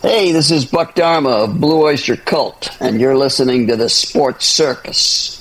Hey, this is Buck Dharma of Blue Oyster Cult, and you're listening to the Sports Circus.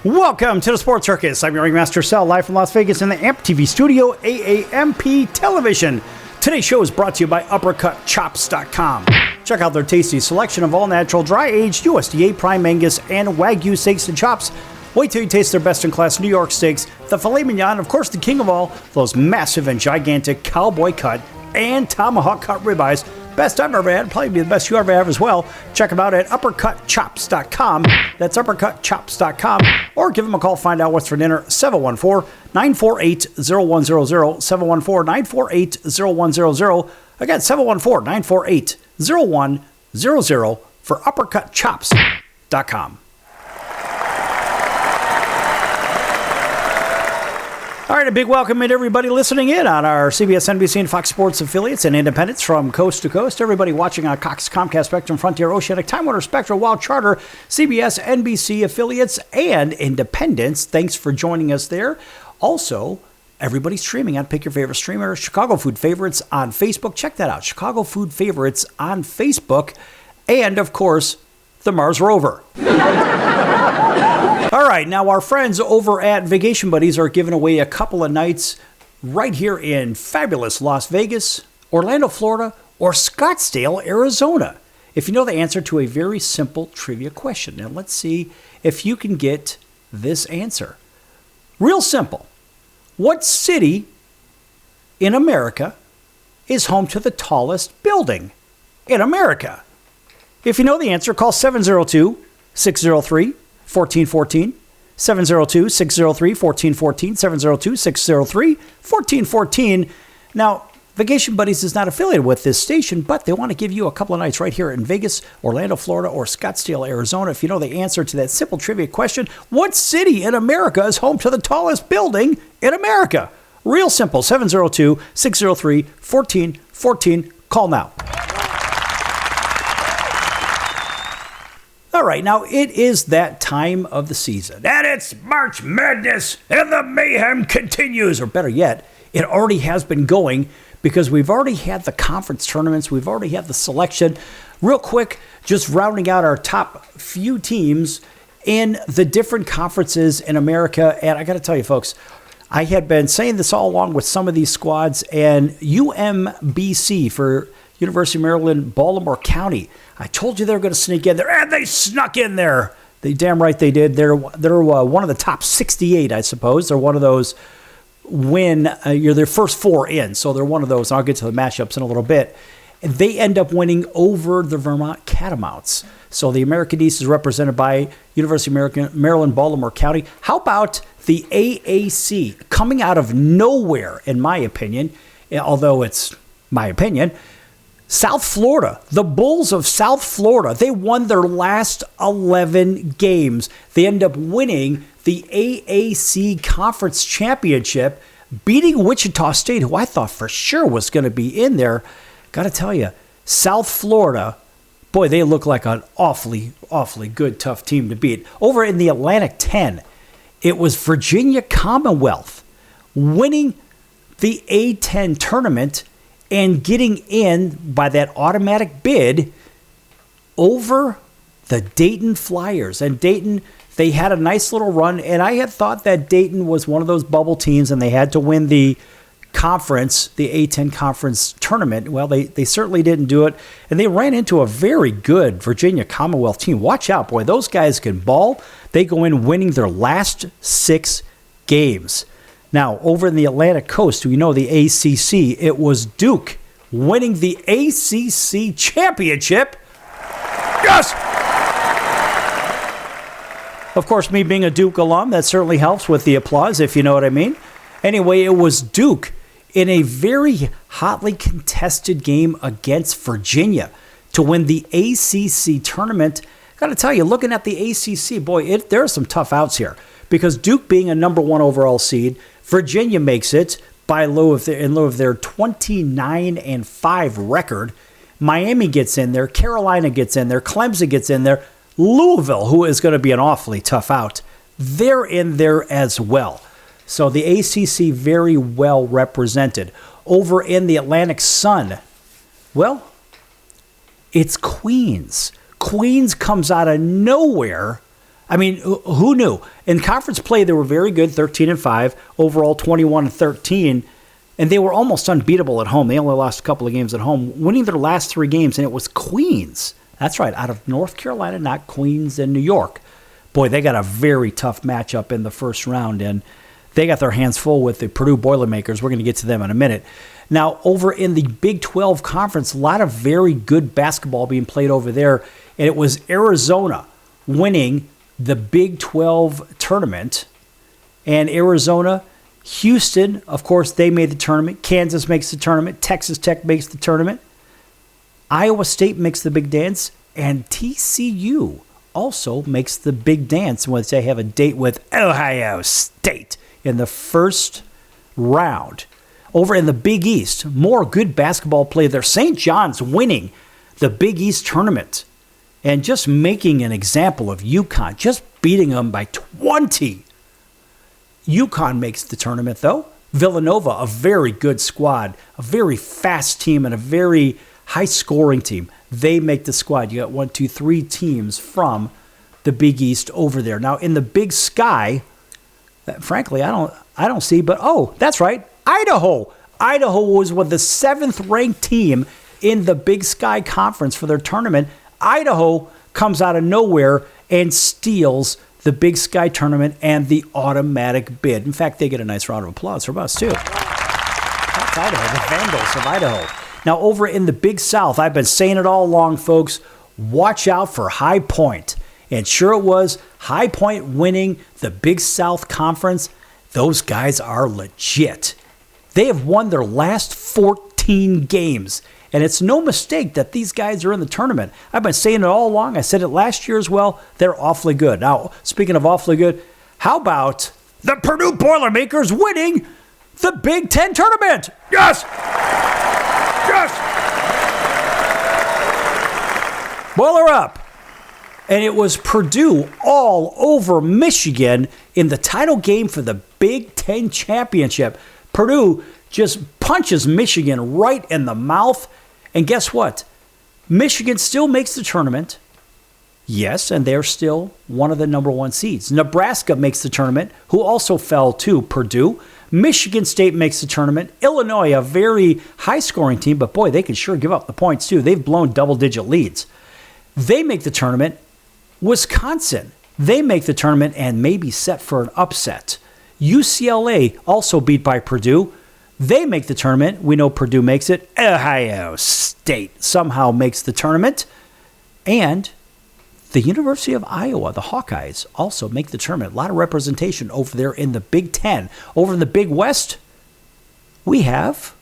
Welcome to the Sports Circus. I'm your ringmaster, Sal, live from Las Vegas in the AMP TV studio, AAMP Television. Today's show is brought to you by UppercutChops.com. Check out their tasty selection of all-natural, dry-aged USDA Prime Angus and Wagyu steaks and chops. Wait till you taste their best-in-class New York steaks, the filet mignon, of course, the king of all, those massive and gigantic cowboy cut and tomahawk cut ribeyes. Best I've ever had, probably be the best you ever have as well. Check them out at UppercutChops.com. That's UppercutChops.com. Or give them a call, find out what's for dinner, 714-948-0100, 714-948-0100. Again, 714-948-0100 for UppercutChops.com. All right, a big welcome to everybody listening in on our CBS, NBC, and Fox Sports affiliates and independents from coast to coast. Everybody watching on Cox, Comcast, Spectrum, Frontier, Oceanic, Time Warner, Spectrum, Wild Charter, CBS, NBC affiliates, and independents. Thanks for joining us there. Also, everybody streaming on Pick Your Favorite Streamer, Chicago Food Favorites on Facebook. Check that out, Chicago Food Favorites on Facebook. And, of course, the Mars Rover. All right, now our friends over at Vacation Buddies are giving away a couple of nights right here in fabulous Las Vegas, Orlando, Florida, or Scottsdale, Arizona. If you know the answer to a very simple trivia question. Now let's see if you can get this answer. Real simple. What city in America is home to the tallest building in America? If you know the answer, call 702-603-1414, 702-603-1414, 702-603-1414. Now, Vacation Buddies is not affiliated with this station, but they want to give you a couple of nights right here in Vegas, Orlando, Florida, or Scottsdale, Arizona. If you know the answer to that simple trivia question, what city in America is home to the tallest building in America? Real simple, 702-603-1414. Call now. All right, now it is that time of the season, and it's March Madness, and the mayhem continues, or better yet, it already has been going because we've already had the conference tournaments, we've already had the selection. Real quick, just rounding out our top few teams in the different conferences in America, and I got to tell you, folks, I had been saying this all along with some of these squads, and UMBC for University of Maryland, Baltimore County. I told you they were going to sneak in there, and they snuck in there. They damn right they did. They're one of the top 68, I suppose. They're one of those you're their first four in, so they're one of those. I'll get to the matchups in a little bit. And they end up winning over the Vermont Catamounts. So the American East is represented by University of Maryland, Baltimore County. How about the AAC coming out of nowhere, in my opinion, although it's my opinion, South Florida, the Bulls of South Florida, they won their last 11 games. They end up winning the AAC Conference Championship, beating Wichita State, who I thought for sure was going to be in there. Got to tell you, South Florida, boy, they look like an awfully, awfully good, tough team to beat. Over in the Atlantic 10, it was Virginia Commonwealth winning the A10 tournament and getting in by that automatic bid over the Dayton Flyers. And Dayton, they had a nice little run, and I had thought that Dayton was one of those bubble teams, and they had to win the conference, the A10 conference tournament. Well, they certainly didn't do it, and they ran into a very good Virginia Commonwealth team. Watch out, boy. Those guys can ball. They go in winning their last 6 games. Now, over in the Atlantic Coast, we know the ACC, it was Duke winning the ACC championship. Yes! Of course, me being a Duke alum, that certainly helps with the applause, if you know what I mean. Anyway, it was Duke in a very hotly contested game against Virginia to win the ACC tournament. Got to tell you, looking at the ACC, boy, there are some tough outs here because Duke being a number 1 overall seed, Virginia makes it in lieu of their 29-5 record. Miami gets in there, Carolina gets in there, Clemson gets in there, Louisville, who is going to be an awfully tough out, they're in there as well. So the ACC very well represented. Over in the Atlantic Sun, well, it's Queens. Queens comes out of nowhere. I mean, who knew? In conference play, they were very good, 13-5, overall 21-13, and they were almost unbeatable at home. They only lost a couple of games at home, winning their last 3 games, and it was Queens. That's right, out of North Carolina, not Queens and New York. Boy, they got a very tough matchup in the first round, and they got their hands full with the Purdue Boilermakers. We're going to get to them in a minute. Now, over in the Big 12 Conference, a lot of very good basketball being played over there, and it was Arizona winning the Big 12 tournament. And Arizona, Houston, of course, they made the tournament. Kansas makes the tournament. Texas Tech makes the tournament. Iowa State makes the big dance. And TCU also makes the big dance when they have a date with Ohio State in the first round. Over in the Big East, more good basketball play there. St. John's winning the Big East tournament and just making an example of UConn, just beating them by 20. UConn makes the tournament, though. Villanova, a very good squad, a very fast team, and a very high-scoring team. They make the squad. You got 3 teams from the Big East over there. Now, in the Big Sky, frankly, I don't see, but that's right, Idaho. Idaho was the 7th-ranked team in the Big Sky Conference for their tournament. Idaho comes out of nowhere and steals the Big Sky tournament and the automatic bid. In fact, they get a nice round of applause from us, too. That's Idaho, the Vandals of Idaho. Now, over in the Big South, I've been saying it all along, folks, watch out for High Point. And sure it was, High Point winning the Big South Conference. Those guys are legit. They have won their last 14 games. And it's no mistake that these guys are in the tournament. I've been saying it all along. I said it last year as well. They're awfully good. Now, speaking of awfully good, how about the Purdue Boilermakers winning the Big Ten tournament? Yes! Yes! Boiler up. And it was Purdue all over Michigan in the title game for the Big Ten championship. Purdue just punches Michigan right in the mouth. And guess what? Michigan still makes the tournament. Yes, and they're still one of the number 1 seeds. Nebraska makes the tournament, who also fell to Purdue. Michigan State makes the tournament. Illinois, a very high-scoring team, but boy, they can sure give up the points too. They've blown double-digit leads. They make the tournament. Wisconsin, they make the tournament and may be set for an upset. UCLA, also beat by Purdue. They make the tournament. We know Purdue makes it. Ohio State somehow makes the tournament. And the University of Iowa, the Hawkeyes, also make the tournament. A lot of representation over there in the Big Ten. Over in the Big West, we have,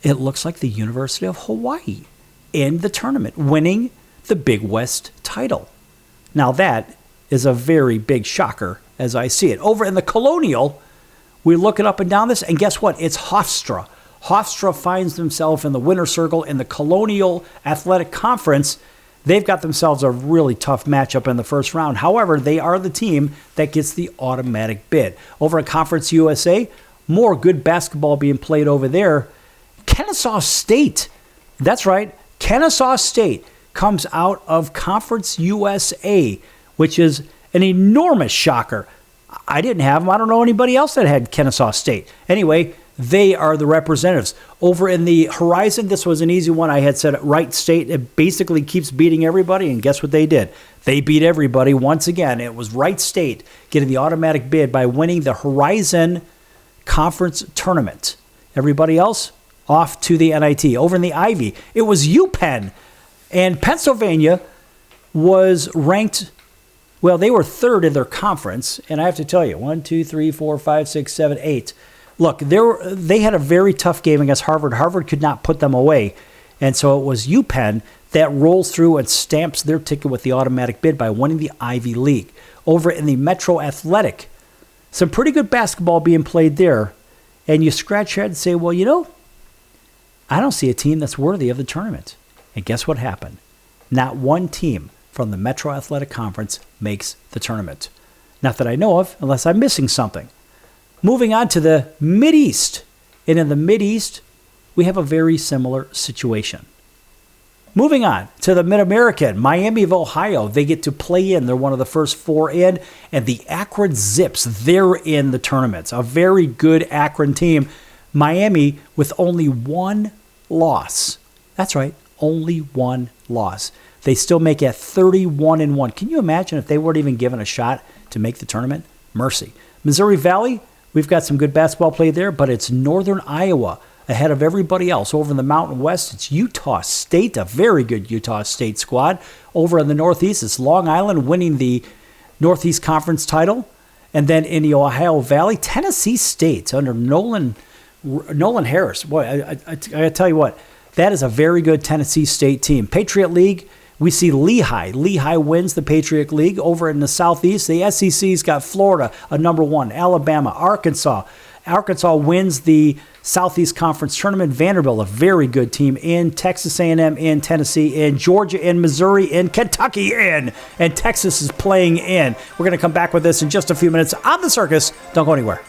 it looks like the University of Hawaii in the tournament, winning the Big West title. Now that is a very big shocker as I see it. Over in the Colonial, we look it up and down this, and guess what? It's Hofstra. Hofstra finds themselves in the winner's circle in the Colonial Athletic Conference. They've got themselves a really tough matchup in the first round. However, they are the team that gets the automatic bid. Over at Conference USA, more good basketball being played over there. Kennesaw State, that's right, Kennesaw State comes out of Conference USA, which is an enormous shocker. I didn't have them. I don't know anybody else that had Kennesaw State. Anyway, they are the representatives. Over in the Horizon, this was an easy one. I had said Wright State. It basically keeps beating everybody, and guess what they did? They beat everybody once again. It was Wright State getting the automatic bid by winning the Horizon Conference Tournament. Everybody else off to the NIT. Over in the Ivy, it was UPenn. And Pennsylvania was ranked, well, they were 3rd in their conference. And I have to tell you, 1, 2, 3, 4, 5, 6, 7, 8. look, they had a very tough game against Harvard. Harvard could not put them away. And so it was UPenn that rolls through and stamps their ticket with the automatic bid by winning the Ivy League. Over in the Metro Athletic, some pretty good basketball being played there. And you scratch your head and say, well, I don't see a team that's worthy of the tournament. And guess what happened? Not one team from the Metro Athletic Conference makes the tournament. Not that I know of, unless I'm missing something. Moving on to the Mideast. And in the Mideast, we have a very similar situation. Moving on to the Mid-American, Miami of Ohio. They get to play in. They're one of the first 4 in. And the Akron Zips, they're in the tournaments. A very good Akron team. Miami with only 1 loss. That's right, only 1 loss. They still make it 31-1. Can you imagine if they weren't even given a shot to make the tournament? Mercy. Missouri Valley, we've got some good basketball play there, but it's Northern Iowa ahead of everybody else. Over in the Mountain West, it's Utah State, a very good Utah State squad. Over in the Northeast, it's Long Island winning the Northeast Conference title. And then in the Ohio Valley, Tennessee State under Nolan Harris. Boy, I got to tell you what, that is a very good Tennessee State team. Patriot League, we see Lehigh. Lehigh wins the Patriot League. Over in the Southeast, the SEC's got Florida, a number 1, Alabama, Arkansas. Arkansas wins the Southeast Conference Tournament. Vanderbilt, a very good team in Texas A&M, in Tennessee, in Georgia, in Missouri, in Kentucky, in. And Texas is playing in. We're going to come back with this in just a few minutes on The Circus. Don't go anywhere.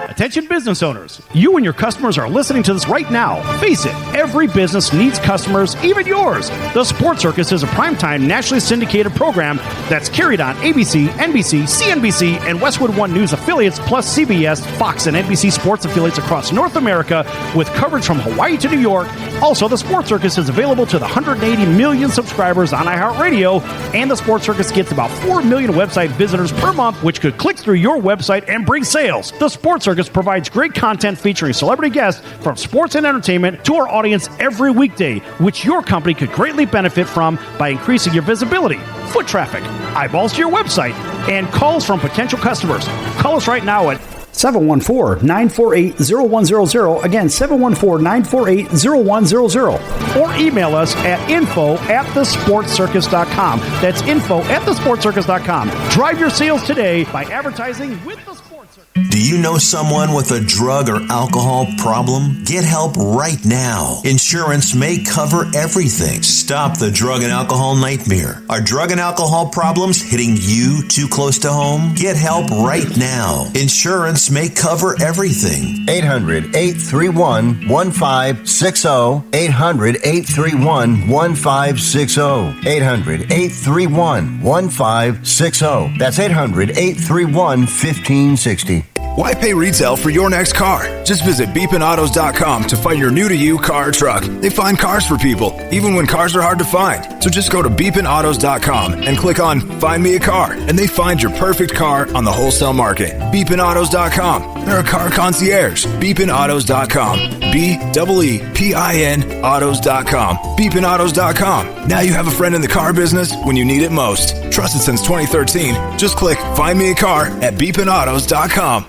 Attention business owners, you and your customers are listening to this right now. Face it, every business needs customers, even yours. The Sports Circus is a primetime nationally syndicated program that's carried on ABC, NBC, CNBC, and Westwood One News affiliates, plus CBS, Fox, and NBC sports affiliates across North America, with coverage from Hawaii to New York. Also, the Sports Circus is available to the 180 million subscribers on iHeartRadio, and the Sports Circus gets about 4 million website visitors per month, which could click through your website and bring sales. The Sports Circus provides great content featuring celebrity guests from sports and entertainment to our audience every weekday, which your company could greatly benefit from by increasing your visibility, foot traffic, eyeballs to your website, and calls from potential customers. Call us right now at 714-948-0100. Again, 714-948-0100. Or email us at info@thesportscircus.com. That's info@thesportscircus.com. Drive your sales today by advertising with the Sports Circus. Do you know someone with a drug or alcohol problem? Get help right now. Insurance may cover everything. Stop the drug and alcohol nightmare. Are drug and alcohol problems hitting you too close to home? Get help right now. Insurance may cover everything. 800-831-1560. 800-831-1560. 800-831-1560. That's 800-831-1560. Why pay retail for your next car? Just visit beepinautos.com to find your new-to-you car or truck. They find cars for people, even when cars are hard to find. So just go to beepinautos.com and click on Find Me a Car, and they find your perfect car on the wholesale market. Beepinautos.com. They're a car concierge. Beepinautos.com. BEEPIN autos.com. Beepinautos.com. Now you have a friend in the car business when you need it most. Trusted since 2013. Just click Find Me a Car at beepinautos.com.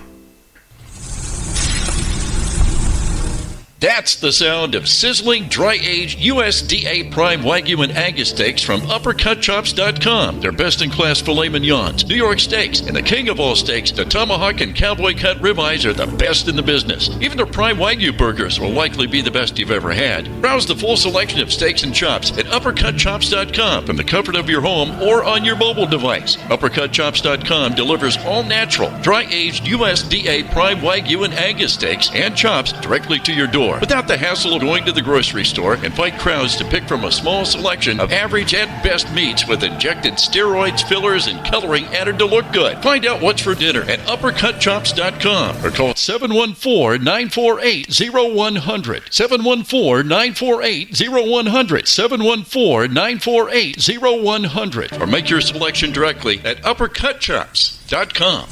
That's the sound of sizzling, dry-aged USDA Prime Wagyu and Angus steaks from UpperCutChops.com. Their best-in-class filet mignons, New York steaks, and the king of all steaks, the tomahawk and cowboy cut ribeyes are the best in the business. Even their Prime Wagyu burgers will likely be the best you've ever had. Browse the full selection of steaks and chops at UpperCutChops.com from the comfort of your home or on your mobile device. UpperCutChops.com delivers all-natural, dry-aged USDA Prime Wagyu and Angus steaks and chops directly to your door, without the hassle of going to the grocery store and fight crowds to pick from a small selection of average and best meats with injected steroids, fillers, and coloring added to look good. Find out what's for dinner at UpperCutChops.com or call 714-948-0100. 714-948-0100. 714-948-0100. Or make your selection directly at UpperCutChops.com.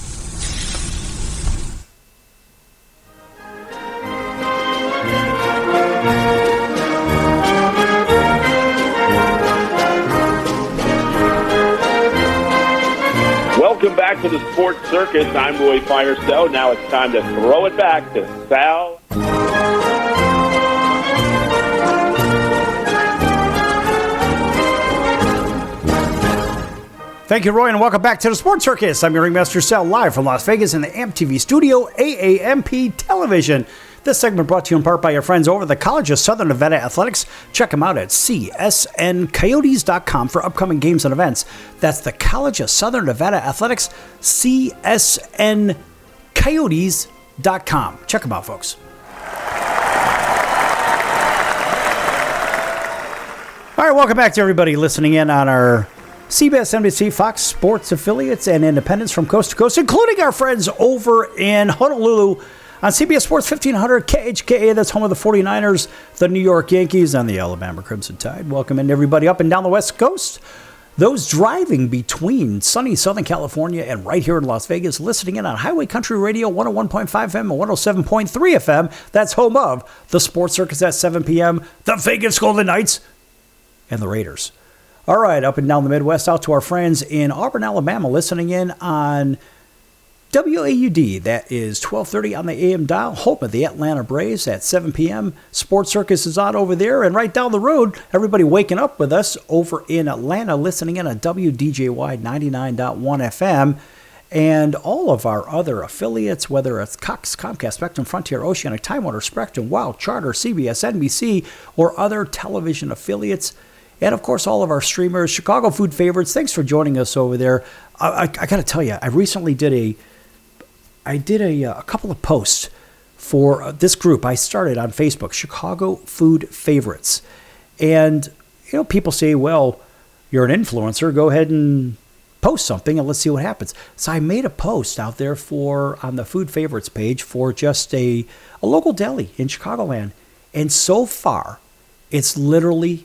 back to the Sports Circus. I'm Roy Firestone. Now it's time to throw it back to Sal. Thank you, Roy, and welcome back to the Sports Circus. I'm your ringmaster, Sal, live from Las Vegas in the AMP-TV studio, AAMP Television. This segment brought to you in part by your friends over at the College of Southern Nevada Athletics. Check them out at csncoyotes.com for upcoming games and events. That's the College of Southern Nevada Athletics, csncoyotes.com. Check them out, folks. All right, welcome back to everybody listening in on our CBS, NBC, Fox Sports affiliates and independents from coast to coast, including our friends over in Honolulu on CBS Sports 1500 KHKA. That's home of the 49ers, the New York Yankees, and the Alabama Crimson Tide. Welcome in everybody up and down the West Coast. Those driving between sunny Southern California and right here in Las Vegas, listening in on Highway Country Radio 101.5 FM and 107.3 FM. That's home of the Sports Circus at 7 p.m., the Vegas Golden Knights, and the Raiders. All right, up and down the Midwest, out to our friends in Auburn, Alabama, listening in on WAUD. That is 1230 on the AM dial, home of the Atlanta Braves at 7 p.m. Sports Circus is on over there. And right down the road, everybody waking up with us over in Atlanta, listening in on WDJY 99.1 FM. And all of our other affiliates, whether it's Cox, Comcast, Spectrum, Frontier, Oceanic, Time Warner, Spectrum, Wow, Charter, CBS, NBC, or other television affiliates. And, of course, all of our streamers, Chicago food favorites. Thanks for joining us over there. I got to tell you, I recently did a couple of posts for this group I started on Facebook, Chicago Food Favorites. And, people say, well, you're an influencer. Go ahead and post something and let's see what happens. So I made a post out there on the Food Favorites page for just a local deli in Chicagoland. And so far, it's literally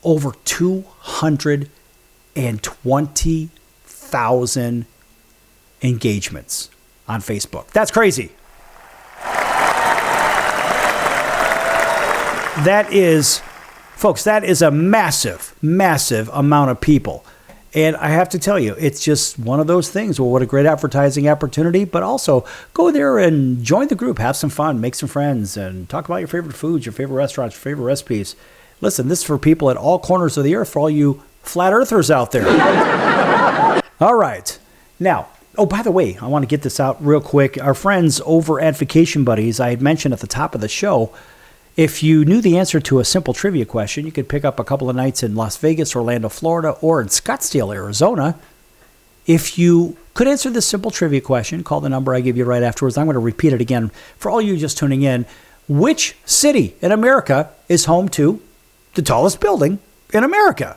over 220,000 engagements on Facebook. That's crazy. That is a massive, massive amount of people. And I have to tell you, it's just one of those things. Well, what a great advertising opportunity, but also go there and join the group, have some fun, make some friends, and talk about your favorite foods, your favorite restaurants, your favorite recipes. Listen, this is for people at all corners of the earth, for all you flat earthers out there. All right. Now, by the way, I want to get this out real quick. Our friends over at Vacation Buddies, I had mentioned at the top of the show, if you knew the answer to a simple trivia question, you could pick up a couple of nights in Las Vegas, Orlando, Florida, or in Scottsdale, Arizona. If you could answer this simple trivia question, call the number I give you right afterwards. I'm going to repeat it again for all you just tuning in. Which city in America is home to the tallest building in America?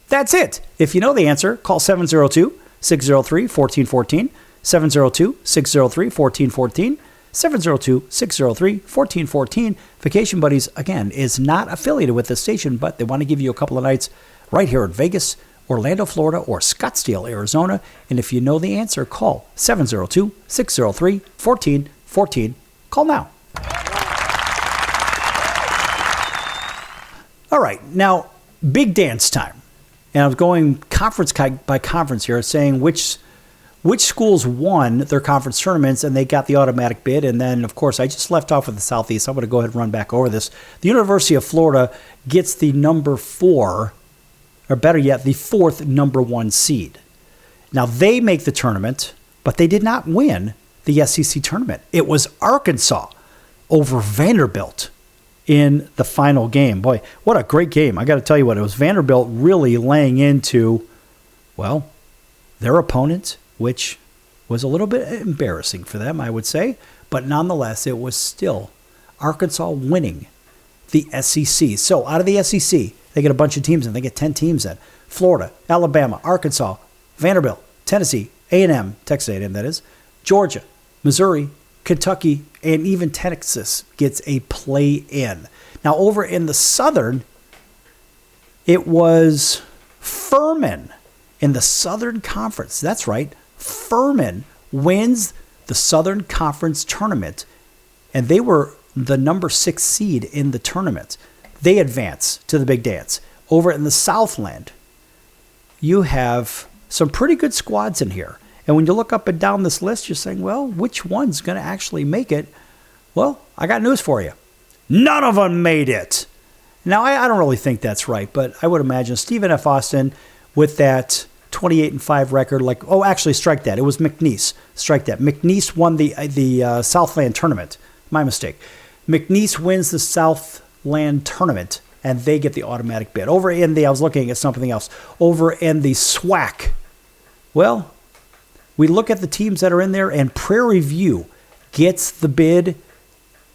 That's it. If you know the answer, call 702-603-1414, 702-603-1414, 702-603-1414. Vacation Buddies, again, is not affiliated with this station, but they want to give you a couple of nights right here in Vegas, Orlando, Florida, or Scottsdale, Arizona. And if you know the answer, call 702-603-1414. Call now. All right, now, big dance time. And I was going conference by conference here, saying which schools won their conference tournaments, and they got the automatic bid. And then, of course, I just left off with the Southeast. I'm going to go ahead and run back over this. The University of Florida gets the number 4, or better yet, the 4th number 1 seed. Now, they make the tournament, but they did not win the SEC tournament. It was Arkansas over Vanderbilt in the final game. Boy, what a great game. I got to tell you what, it was Vanderbilt really laying into, well, their opponent, which was a little bit embarrassing for them, I would say. But nonetheless, it was still Arkansas winning the SEC. So out of the SEC, they get a bunch of teams in. They get 10 teams in. Florida, Alabama, Arkansas, Vanderbilt, Tennessee, A&M, Texas A&M that is, Georgia, Missouri, Kentucky, and even Texas gets a play-in. Now, over in the Southern, it was Furman in the Southern Conference. That's right. Furman wins the Southern Conference tournament, and they were the number 6 seed in the tournament. They advance to the big dance. Over in the Southland, you have some pretty good squads in here. And when you look up and down this list, you're saying, well, which one's going to actually make it? Well, I got news for you. None of them made it. Now, I don't really think that's right, but I would imagine Stephen F. Austin with that 28-5 record, strike that. It was McNeese. Strike that. McNeese won the Southland tournament. My mistake. McNeese wins the Southland tournament, and they get the automatic bid. I was looking at something else. Over in the SWAC, well, we look at the teams that are in there, and Prairie View gets the bid.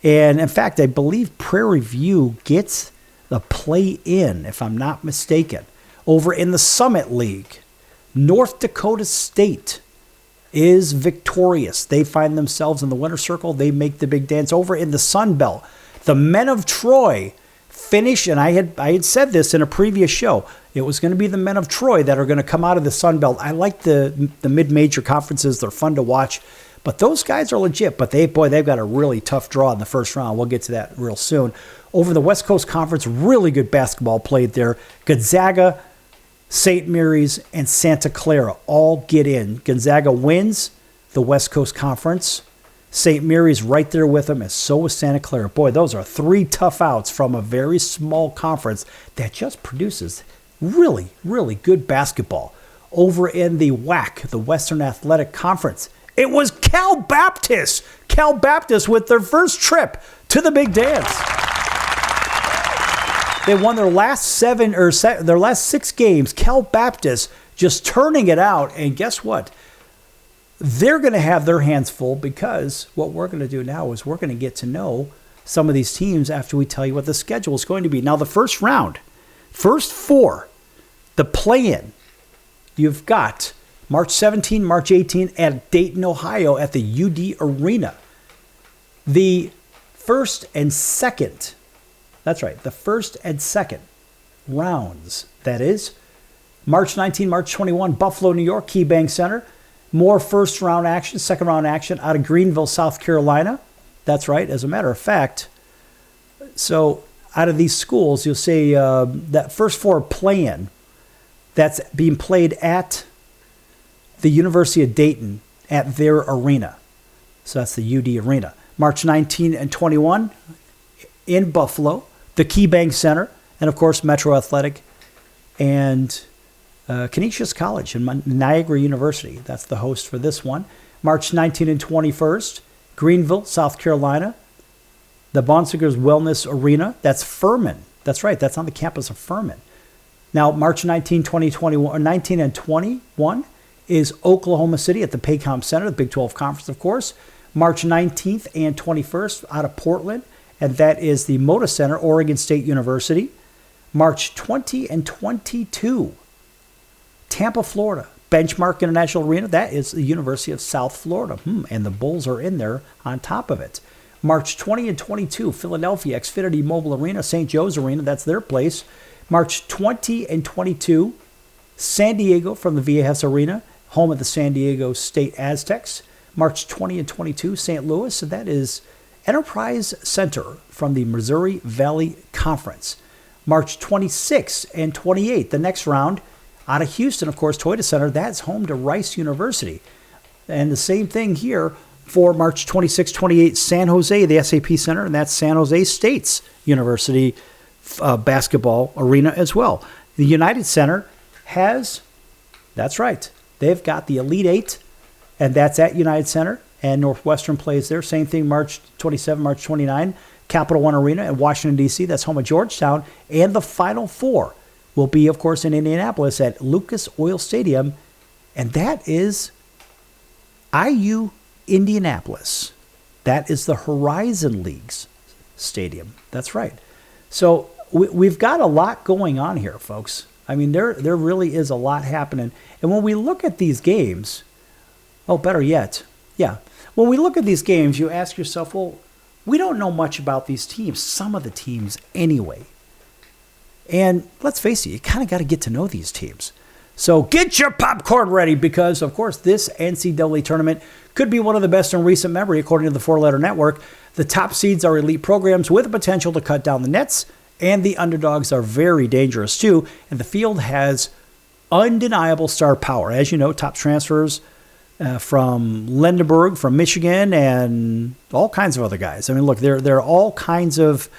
And, in fact, I believe Prairie View gets the play-in, if I'm not mistaken. Over in the Summit League, North Dakota State is victorious. They find themselves in the winner's circle. They make the big dance. Over in the Sun Belt, the men of Troy finish, and I had said this in a previous show, it was going to be the men of Troy that are going to come out of the Sun Belt. I like the mid-major conferences. They're fun to watch. But those guys are legit. But they've got a really tough draw in the first round. We'll get to that real soon. Over the West Coast Conference, really good basketball played there. Gonzaga, St. Mary's, and Santa Clara all get in. Gonzaga wins the West Coast Conference. St. Mary's right there with them, and so is Santa Clara. Boy, those are three tough outs from a very small conference that just produces really, really good basketball. Over in the WAC, the Western Athletic Conference, it was Cal Baptist. Cal Baptist with their first trip to the big dance. They won their last six games. Cal Baptist just turning it out. And guess what? They're going to have their hands full, because what we're going to do now is we're going to get to know some of these teams after we tell you what the schedule is going to be. Now, the first round, first four, the play-in, you've got March 17, March 18 at Dayton, Ohio at the UD Arena. The first and second, that's right, the first and second rounds, that is, March 19, March 21, Buffalo, New York, KeyBank Center. More first round action, second round action out of Greenville, South Carolina. That's right, as a matter of fact. So out of these schools, you'll see that first four play-in, that's being played at the University of Dayton at their arena. So that's the UD Arena. March 19 and 21 in Buffalo, the KeyBank Center, and of course Metro Athletic and Canisius College and Niagara University. That's the host for this one. March 19 and 21st, Greenville, South Carolina, the Bonsigers Wellness Arena. That's Furman. That's right. That's on the campus of Furman. Now, March 19, 2021, 19 and 21 is Oklahoma City at the Paycom Center, the Big 12 Conference, of course. March 19th and 21st out of Portland, and that is the Moda Center, Oregon State University. March 20 and 22, Tampa, Florida, Benchmark International Arena. That is the University of South Florida. And the Bulls are in there on top of it. March 20 and 22, Philadelphia, Xfinity Mobile Arena, St. Joe's Arena. That's their place. March 20 and 22, San Diego from the Viejas Arena, home of the San Diego State Aztecs. March 20 and 22, St. Louis. And that is Enterprise Center from the Missouri Valley Conference. March 26 and 28, the next round, out of Houston, of course, Toyota Center. That's home to Rice University. And the same thing here for March 26, 28, San Jose, the SAP Center, and that's San Jose State's University basketball arena as well. The United Center has, that's right, they've got the Elite Eight, and that's at United Center, and Northwestern plays there. Same thing, March 27, March 29, Capital One Arena in Washington, D.C. That's home of Georgetown. And the Final Four will be, of course, in Indianapolis at Lucas Oil Stadium, and that is IU Indianapolis. That is the Horizon League's stadium. That's right. So we've got a lot going on here, folks. I mean, there really is a lot happening. And when we look at these games, better yet, when we look at these games, you ask yourself, well, we don't know much about these teams, some of the teams anyway. And let's face it, you kind of got to get to know these teams. So get your popcorn ready because, of course, this NCAA tournament could be one of the best in recent memory, according to the Four Letter Network. The top seeds are elite programs with the potential to cut down the nets, and the underdogs are very dangerous too. And the field has undeniable star power. As you know, top transfers from Lindenberg, from Michigan, and all kinds of other guys. I mean, look, there are all kinds of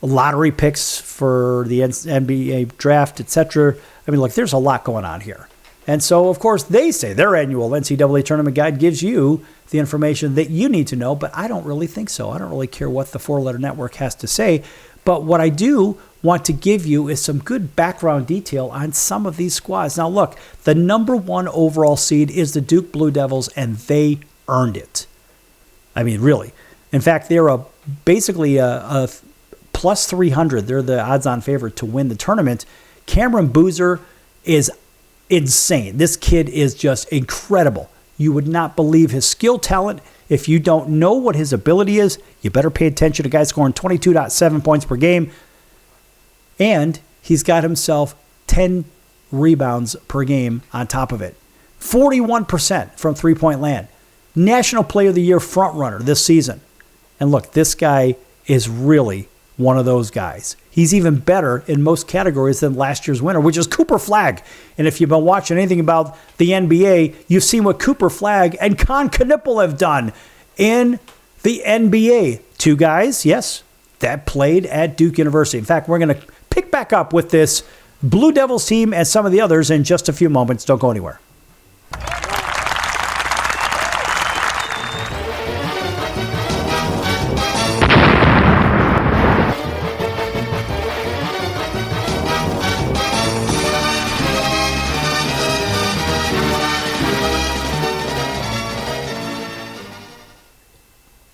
lottery picks for the NBA draft, etc. I mean, look, there's a lot going on here. And so, of course, they say their annual NCAA tournament guide gives you the information that you need to know, but I don't really think so. I don't really care what the four-letter network has to say. But what I do want to give you is some good background detail on some of these squads. Now, look, the number 1 overall seed is the Duke Blue Devils, and they earned it. I mean, really. In fact, they're basically a plus 300. They're the odds-on favorite to win the tournament. Cameron Boozer is insane. This kid is just incredible. You would not believe his skill talent. If you don't know what his ability is, you better pay attention to guys scoring 22.7 points per game. And he's got himself 10 rebounds per game on top of it. 41% from three-point land. National Player of the Year frontrunner this season. And look, this guy is really one of those guys. He's even better in most categories than last year's winner, which is Cooper Flagg. And if you've been watching anything about the NBA, you've seen what Cooper Flagg and Con Knipple have done in the NBA. 2 guys, yes, that played at Duke University. In fact, we're going to pick back up with this Blue Devils team and some of the others in just a few moments. Don't go anywhere.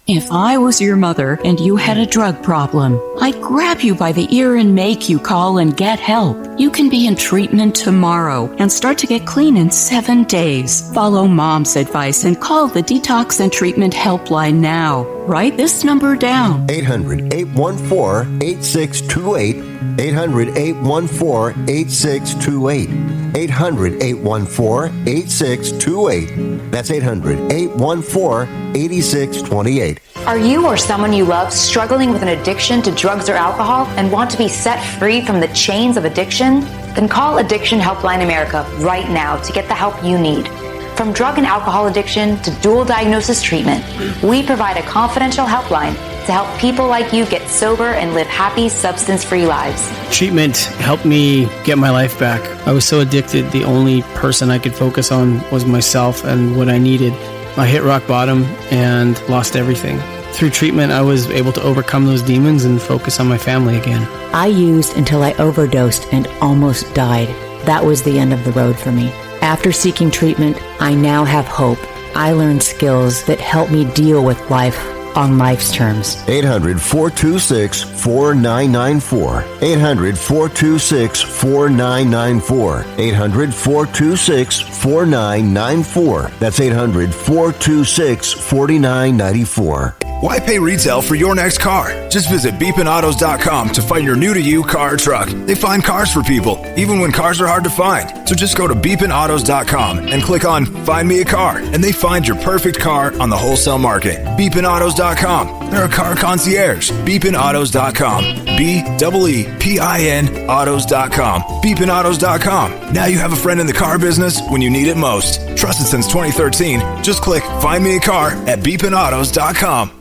If I was your mother and you had a drug problem, I'd grab you by the ear and make you call and get help. You can be in treatment tomorrow and start to get clean in 7 days. Follow Mom's advice and call the Detox and Treatment Helpline now. Write this number down. 800-814-8628. 800-814-8628. 800-814-8628. That's 800-814-8628. Are you or someone you love struggling with an addiction to drugs or alcohol and want to be set free from the chains of addiction? Then call Addiction Helpline America right now to get the help you need. From drug and alcohol addiction to dual diagnosis treatment, we provide a confidential helpline to help people like you get sober and live happy, substance-free lives. Treatment helped me get my life back. I was so addicted, the only person I could focus on was myself and what I needed. I hit rock bottom and lost everything. Through treatment, I was able to overcome those demons and focus on my family again. I used until I overdosed and almost died. That was the end of the road for me. After seeking treatment, I now have hope. I learned skills that help me deal with life on life's terms. 800-426-4994. 800-426-4994. 800-426-4994. That's 800-426-4994. Why pay retail for your next car? Just visit beepinautos.com to find your new-to-you car or truck. They find cars for people, even when cars are hard to find. So just go to beepinautos.com and click on Find Me a Car, and they find your perfect car on the wholesale market. Beepinautos.com. They're a car concierge. Beepinautos.com. BEEPIN autos.com. Beepinautos.com. Now you have a friend in the car business when you need it most. Trusted since 2013. Just click Find Me a Car at beepinautos.com.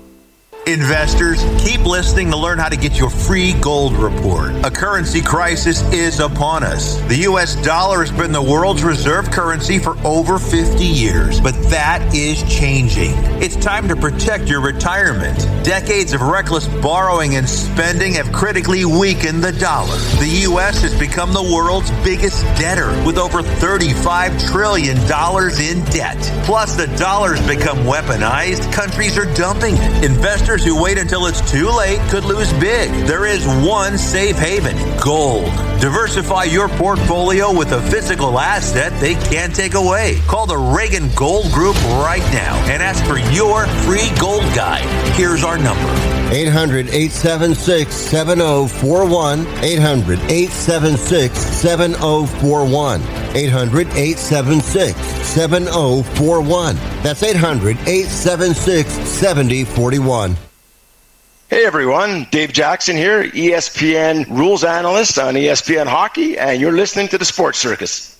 Investors, keep listening to learn how to get your free gold report. A currency crisis is upon us. The U.S. dollar has been the world's reserve currency for over 50 years, but that is changing. It's time to protect your retirement. Decades of reckless borrowing and spending have critically weakened the dollar. The U.S. has become the world's biggest debtor with over $35 trillion in debt. Plus, the dollar's become weaponized. Countries are dumping it. Investors who wait until it's too late could lose big. There is one safe haven: gold. Diversify your portfolio with a physical asset they can't take away. Call the Reagan Gold Group right now and ask for your free gold guide. Here's our number: 800-876-7041. 800-876-7041. 800-876-7041. That's 800-876-7041. Hey everyone, Dave Jackson here, ESPN rules analyst on ESPN Hockey, and you're listening to the Sports Circus.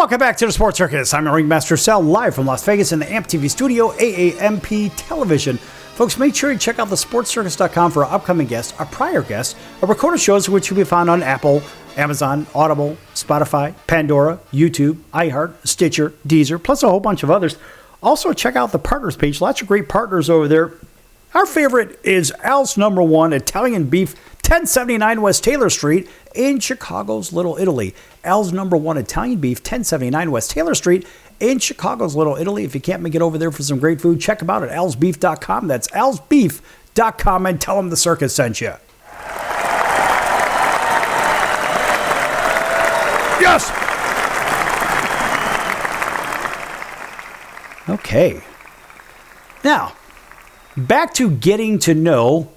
welcome back to the Sports Circus. I'm Ringmaster Sal, live from Las Vegas in the AMP TV studio, AAMP Television. Folks, make sure you check out thesportscircus.com for our upcoming guests, our prior guests, our recorded shows, which will be found on Apple, Amazon, Audible, Spotify, Pandora, YouTube, iHeart, Stitcher, Deezer, plus a whole bunch of others. Also, check out the partners page. Lots of great partners over there. Our favorite is Al's Number One Italian Beef, 1079 West Taylor Street in Chicago's Little Italy. Al's Number One Italian Beef, 1079 West Taylor Street in Chicago's Little Italy. If you can't make it over there for some great food, check them out at alsbeef.com. That's alsbeef.com, and tell them the circus sent you. Yes! Okay. Now, back to getting to know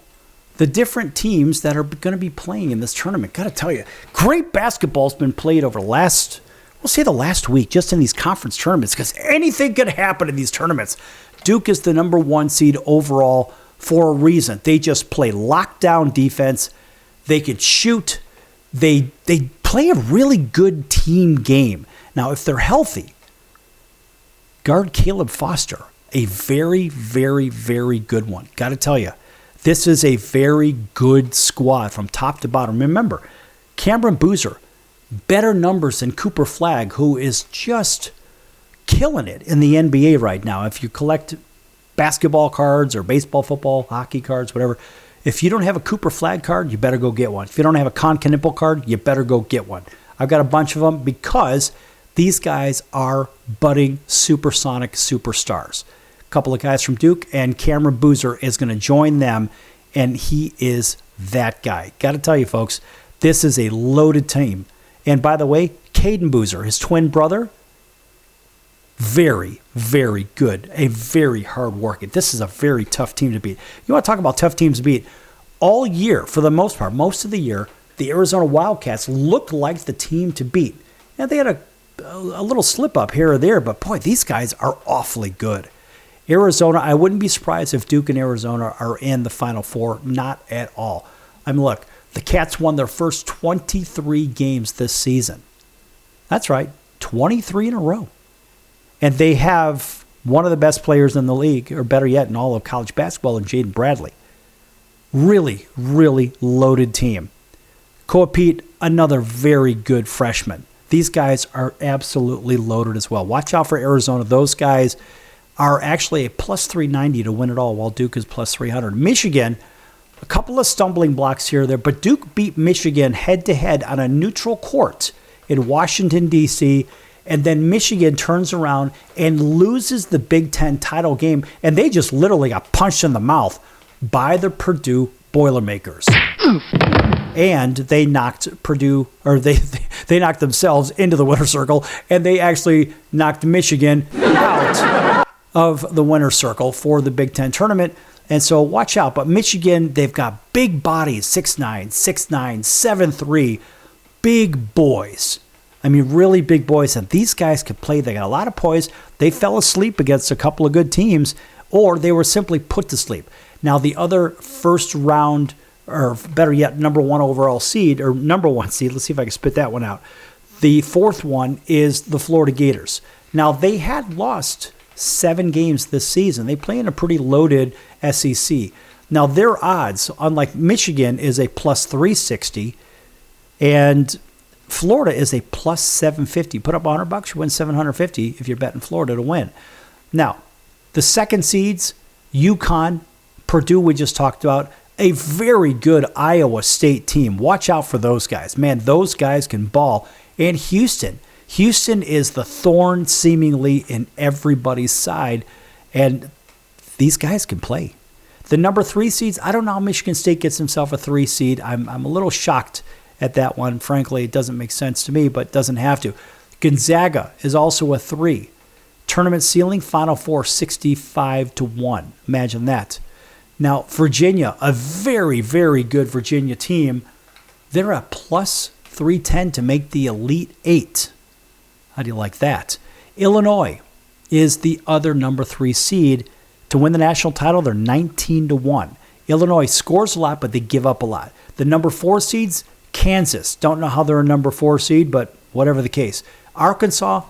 the different teams that are going to be playing in this tournament. Got to tell you, great basketball's been played over the last week, just in these conference tournaments, because anything could happen in these tournaments. Duke is the number one seed overall for a reason. They just play lockdown defense. They could shoot. They play a really good team game. Now, if they're healthy, guard Caleb Foster, a very, very, very good one. Got to tell you, this is a very good squad from top to bottom. Remember, Cameron Boozer, better numbers than Cooper Flagg, who is just killing it in the NBA right now. If you collect basketball cards or baseball, football, hockey cards, whatever, if you don't have a Cooper Flagg card, you better go get one. If you don't have a Con Knippel card, you better go get one. I've got a bunch of them because these guys are budding supersonic superstars. A couple of guys from Duke, and Cameron Boozer is going to join them, and he is that guy. Got to tell you, folks, this is a loaded team. And by the way, Caden Boozer, his twin brother, very, very good. A very hard worker. This is a very tough team to beat. You want to talk about tough teams to beat? All year, for the most part, most of the year, the Arizona Wildcats looked like the team to beat. Now, they had a little slip up here or there, but boy, these guys are awfully good. Arizona, I wouldn't be surprised if Duke and Arizona are in the Final Four. Not at all. I mean, look, the Cats won their first 23 games this season. That's right, 23 in a row. And they have one of the best players in the league, or better yet, in all of college basketball, in Jaden Bradley. Really, really loaded team. Coapete, another very good freshman. These guys are absolutely loaded as well. Watch out for Arizona. Those guys are actually a plus 390 to win it all, while Duke is plus 300. Michigan, a couple of stumbling blocks here or there, but Duke beat Michigan head-to-head on a neutral court in Washington, D.C., and then Michigan turns around and loses the Big Ten title game, and they just literally got punched in the mouth by the Purdue Boilermakers. And they knocked Purdue, or they knocked themselves into the winner's circle, and they actually knocked Michigan out of the winner's circle for the Big Ten tournament. And so watch out. But Michigan, they've got big bodies, 6'9", 6'9", 7'3", big boys. I mean, really big boys. And these guys could play. They got a lot of poise. They fell asleep against a couple of good teams, or they were simply put to sleep. Now, the other first round, or better yet, number one overall seed, or number one seed, let's see if I can spit that one out. The fourth one is the Florida Gators. Now, they had lost 7 games this season. They play in a pretty loaded SEC. Now, their odds, unlike Michigan, is a plus 360, and Florida is a plus 750. Put up $100, you win $750 if you're betting Florida to win. Now, the second seeds, UConn, Purdue, we just talked about, a very good Iowa State team. Watch out for those guys. Man, those guys can ball. And Houston. Houston is the thorn seemingly in everybody's side, and these guys can play. The number 3 seeds, I don't know how Michigan State gets himself a 3 seed. I'm a little shocked at that one. Frankly, it doesn't make sense to me, but doesn't have to. Gonzaga is also a 3. Tournament ceiling, Final Four, 65-1. Imagine that. Now, Virginia, a very, very good Virginia team. They're a plus 310 to make the Elite 8. How do you like that? Illinois is the other number 3 seed. To win the national title, they're 19-1. Illinois scores a lot, but they give up a lot. The number 4 seeds, Kansas. Don't know how they're a number 4 seed, but whatever the case. Arkansas,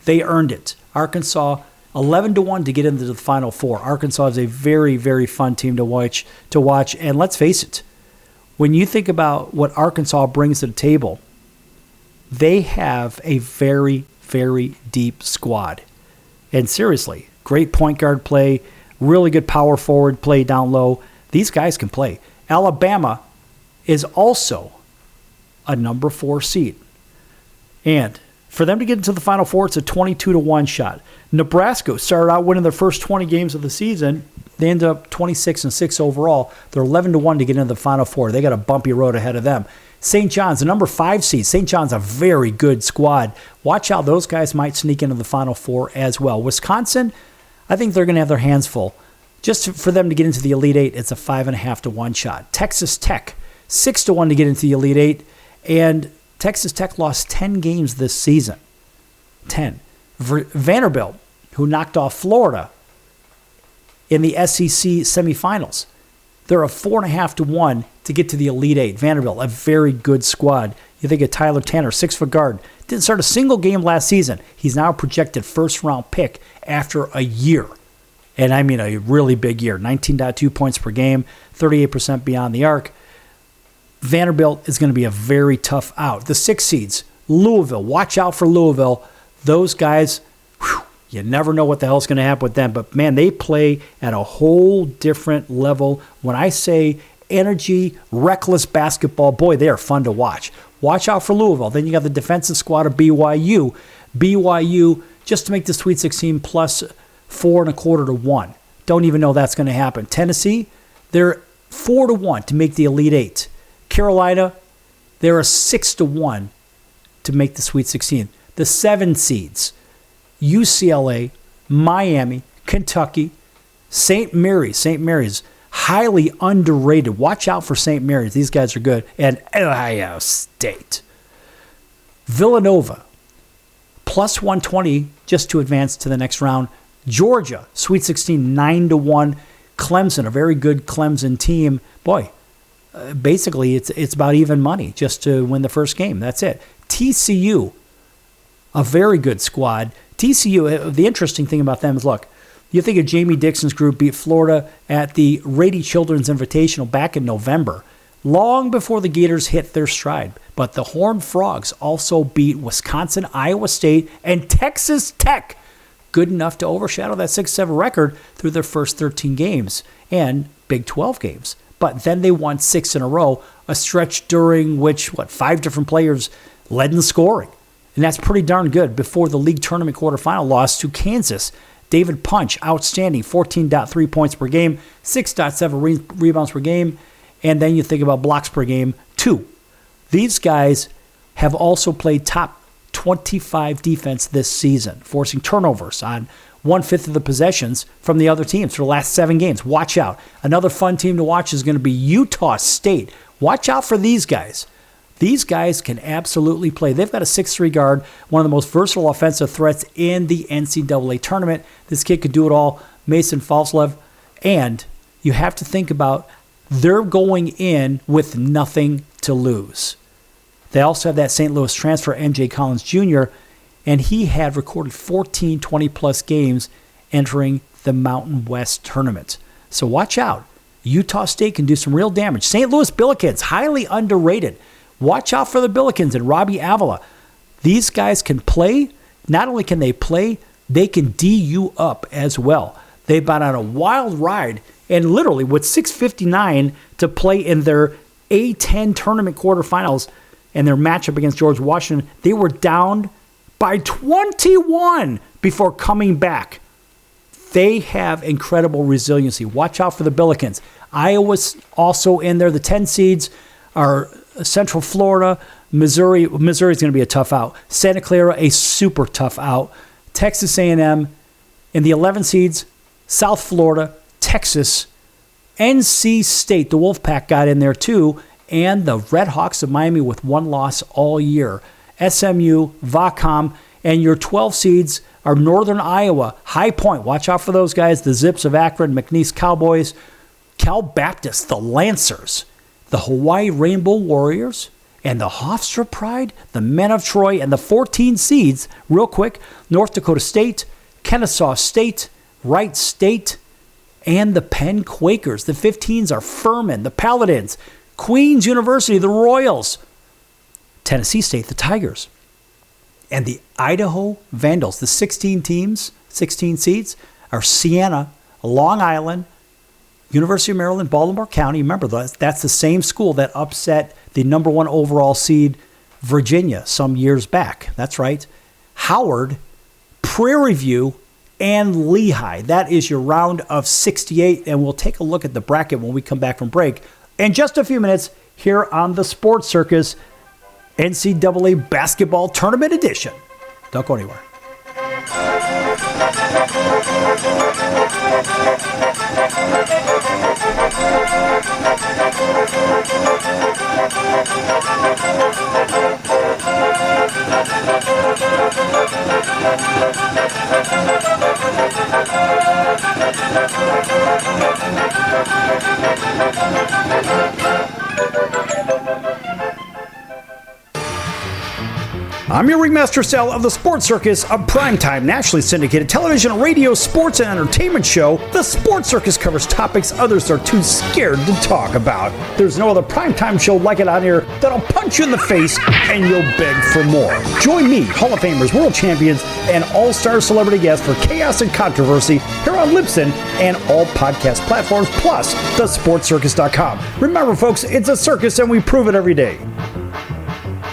They earned it. Arkansas 11-1 to get into the Final Four. Arkansas is a very, very fun team to watch. And let's face it, when you think about what Arkansas brings to the table, they have a very, very deep squad. And seriously, great point guard play, really good power forward play down low. These guys can play. Alabama is also a number 4 seed. And for them to get into the Final Four, it's a 22-1 shot. Nebraska started out winning their first 20 games of the season. They ended up 26-6 overall. They're 11-1 to get into the Final Four. They got a bumpy road ahead of them. St. John's, the number 5 seed. St. John's a very good squad. Watch out, those guys might sneak into the Final Four as well. Wisconsin, I think they're going to have their hands full. Just for them to get into the Elite Eight, it's a 5.5-1 shot. Texas Tech, 6-1 to get into the Elite Eight. And Texas Tech lost 10 games this season. 10. Vanderbilt, who knocked off Florida in the SEC semifinals. They're a 4.5-1 to get to the Elite Eight. Vanderbilt, a very good squad. You think of Tyler Tanner, 6-foot guard. Didn't start a single game last season. He's now a projected first-round pick after a year. And I mean a really big year. 19.2 points per game, 38% beyond the arc. Vanderbilt is going to be a very tough out. The 6 seeds, Louisville. Watch out for Louisville. Those guys, you never know what the hell's going to happen with them. But, man, they play at a whole different level. When I say energy, reckless basketball, boy, they are fun to watch. Watch out for Louisville. Then you got the defensive squad of BYU. BYU, just to make the Sweet 16, plus 4.25-1. Don't even know that's going to happen. Tennessee, they're 4-1 to make the Elite Eight. Carolina, they're a 6-1 to make the Sweet 16. The 7 seeds, UCLA, Miami, Kentucky, St. Mary's, highly underrated. Watch out for St. Mary's. These guys are good. And Ohio State. Villanova, plus 120 just to advance to the next round. Georgia, Sweet 16, 9-1. Clemson, a very good Clemson team. Boy, basically it's about even money just to win the first game. That's it. TCU, a very good squad. TCU, the interesting thing about them is, look, you think of Jamie Dixon's group beat Florida at the Rady Children's Invitational back in November, long before the Gators hit their stride. But the Horned Frogs also beat Wisconsin, Iowa State, and Texas Tech, good enough to overshadow that 6-7 record through their first 13 games and Big 12 games. But then they won 6 in a row, a stretch during which, 5 different players led in scoring. And that's pretty darn good before the league tournament quarterfinal loss to Kansas. David Punch, outstanding, 14.3 points per game, 6.7 rebounds per game, and then you think about blocks per game, 2. These guys have also played top 25 defense this season, forcing turnovers on 1/5 of the possessions from the other teams for the last 7 games. Watch out. Another fun team to watch is going to be Utah State. Watch out for these guys. These guys can absolutely play. They've got a 6'3" guard, one of the most versatile offensive threats in the NCAA tournament. This kid could do it all, Mason Falslev. And you have to think about they're going in with nothing to lose. They also have that St. Louis transfer, MJ Collins Jr., and he had recorded 14 20-plus games entering the Mountain West tournament. So watch out. Utah State can do some real damage. St. Louis Billikens, highly underrated. Watch out for the Billikens and Robbie Avila. These guys can play. Not only can they play, they can D you up as well. They've been on a wild ride, and literally with 6:59 to play in their A10 tournament quarterfinals and their matchup against George Washington, they were down by 21 before coming back. They have incredible resiliency. Watch out for the Billikens. Iowa's also in there. The 10 seeds are Central Florida, Missouri. Missouri's going to be a tough out. Santa Clara, a super tough out. Texas A&M. In the 11 seeds, South Florida, Texas, NC State. The Wolfpack got in there too. And the Red Hawks of Miami with 1 loss all year. SMU, Vacom, and your 12 seeds are Northern Iowa, High Point. Watch out for those guys. The Zips of Akron, McNeese Cowboys, Cal Baptist, the Lancers, the Hawaii Rainbow Warriors, And the Hofstra Pride, the Men of Troy, and the 14 seeds, real quick, North Dakota State, Kennesaw State, Wright State, and the Penn Quakers. The 15s are Furman, the Paladins, Queens University, the Royals, Tennessee State, the Tigers, and the Idaho Vandals. The 16 teams, 16 seeds, are Siena, Long Island, University of Maryland, Baltimore County. Remember, that's the same school that upset the number 1 overall seed, Virginia, some years back. That's right. Howard, Prairie View, and Lehigh. That is your round of 68, and we'll take a look at the bracket when we come back from break in just a few minutes here on the Sports Circus NCAA Basketball Tournament Edition. Don't go anywhere. I'm your ringmaster Sal of the Sports Circus, a primetime, nationally syndicated television, radio, sports, and entertainment show. The Sports Circus covers topics others are too scared to talk about. There's no other primetime show like it out here that'll punch you in the face and you'll beg for more. Join me, Hall of Famers, world champions, and all-star celebrity guests for chaos and controversy here on Libsyn and all podcast platforms, plus thesportscircus.com. Remember, folks, it's a circus and we prove it every day.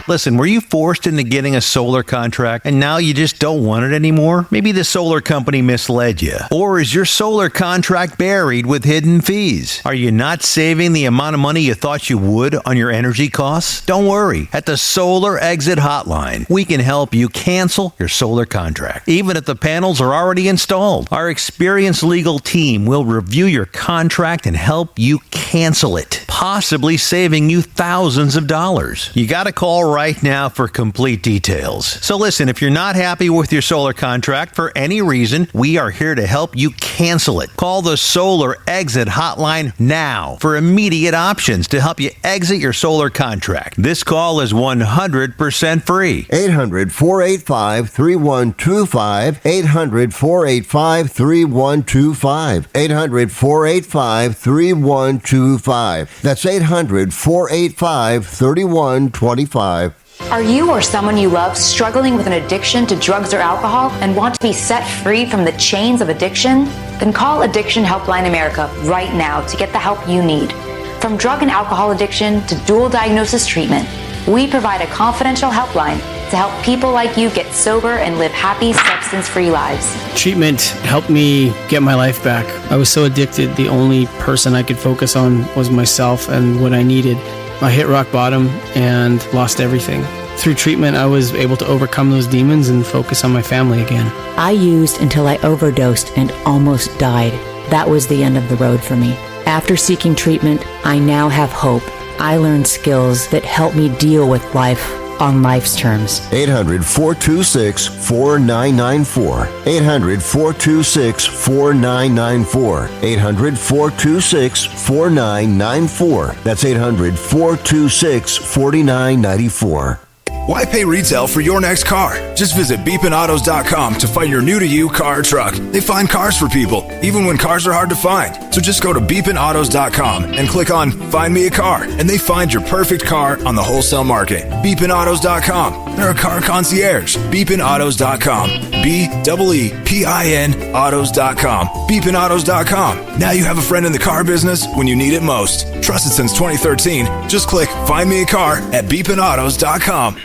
Listen, were you forced into getting a solar contract and now you just don't want it anymore? Maybe the solar company misled you. Or is your solar contract buried with hidden fees? Are you not saving the amount of money you thought you would on your energy costs? Don't worry. At the Solar Exit Hotline, we can help you cancel your solar contract, even if the panels are already installed. Our experienced legal team will review your contract and help you cancel it, possibly saving you thousands of dollars. You got to call right now for complete details. So listen, if you're not happy with your solar contract for any reason, we are here to help you cancel it. Call the Solar Exit Hotline now for immediate options to help you exit your solar contract. This call is 100% free. 800-485-3125. 800-485-3125. 800-485-3125. That's 800-485-3125. Are you or someone you love struggling with an addiction to drugs or alcohol and want to be set free from the chains of addiction? Then call Addiction Helpline America right now to get the help you need. From drug and alcohol addiction to dual diagnosis treatment, we provide a confidential helpline to help people like you get sober and live happy, substance-free lives. Treatment helped me get my life back. I was so addicted, the only person I could focus on was myself and what I needed. I hit rock bottom and lost everything. Through treatment, I was able to overcome those demons and focus on my family again. I used until I overdosed and almost died. That was the end of the road for me. After seeking treatment, I now have hope. I learned skills that help me deal with life on life's terms. 800-426-4994. 800-426-4994. 800-426-4994. That's 800-426-4994. Why pay retail for your next car? Just visit beepinautos.com to find your new-to-you car or truck. They find cars for people, even when cars are hard to find. So just go to beepinautos.com and click on Find Me a Car, and they find your perfect car on the wholesale market. Beepinautos.com. They're a car concierge. Beepinautos.com. B-E-E-P-I-N autos.com. Beepinautos.com. Now you have a friend in the car business when you need it most. Trusted since 2013. Just click Find Me a Car at beepinautos.com.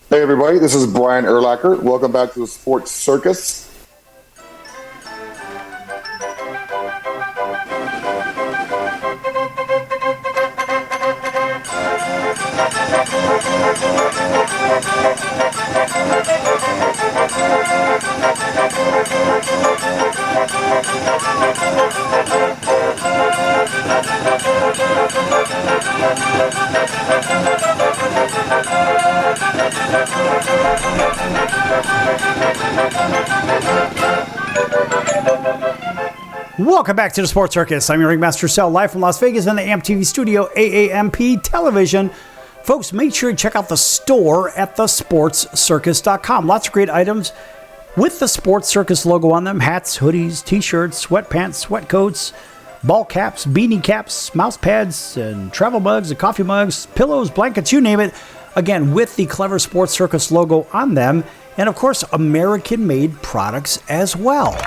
Hey everybody, this is Brian Urlacher. Welcome back to the Sports Circus. Welcome back to the Sports Circus. I'm your ringmaster Sal, live from Las Vegas in the AMP TV studio, AAMP television. Folks, make sure you check out the store at thesportscircus.com. Lots of great items with the Sports Circus logo on them. Hats, hoodies, t-shirts, sweatpants, sweatcoats, ball caps, beanie caps, mouse pads, and travel mugs, and coffee mugs, pillows, blankets, you name it. Again, with the clever Sports Circus logo on them. And, of course, American-made products as well.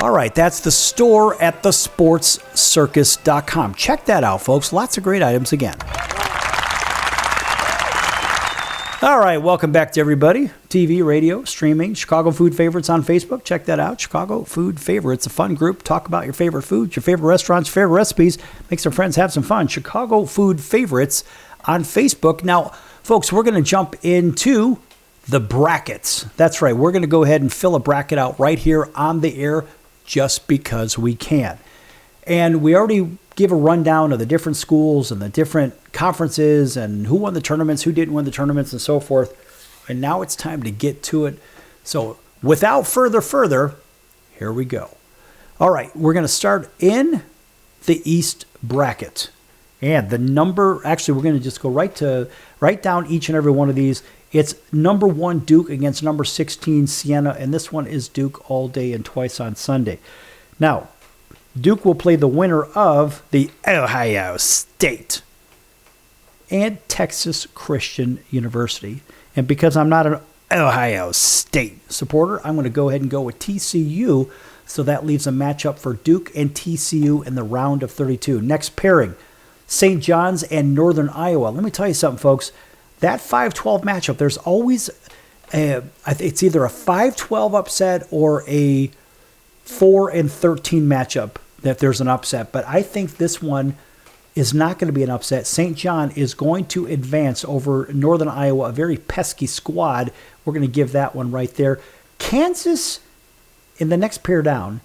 All right, that's the store at thesportscircus.com. Check that out, folks. Lots of great items again. All right, welcome back to everybody. TV, radio, streaming, Chicago Food Favorites on Facebook. Check that out. Chicago Food Favorites, a fun group. Talk about your favorite foods, your favorite restaurants, your favorite recipes. Make some friends have some fun. Chicago Food Favorites on Facebook. Now, folks, we're going to jump into the brackets. That's right. We're going to go ahead and fill a bracket out right here on the air just because we can. And we already give a rundown of the different schools and the different conferences and who won the tournaments, who didn't win the tournaments, and so forth. And now it's time to get to it. So without further, here we go. All right, we're going to start in the East bracket. And the number, actually, we're going to just go right down each and every one of these. It's number 1 Duke against number 16 Siena, and this one is Duke all day and twice on Sunday. Now, Duke will play the winner of the Ohio State and Texas Christian University. And because I'm not an Ohio State supporter, I'm going to go ahead and go with TCU. So that leaves a matchup for Duke and TCU in the round of 32. Next pairing, St. John's and Northern Iowa. Let me tell you something, folks. That 5-12 matchup, there's always, it's either a 5-12 upset or a 4-13 matchup that there's an upset. But I think this one is not going to be an upset. St. John is going to advance over Northern Iowa, a very pesky squad. We're going to give that one right there. Kansas, in the next pair down,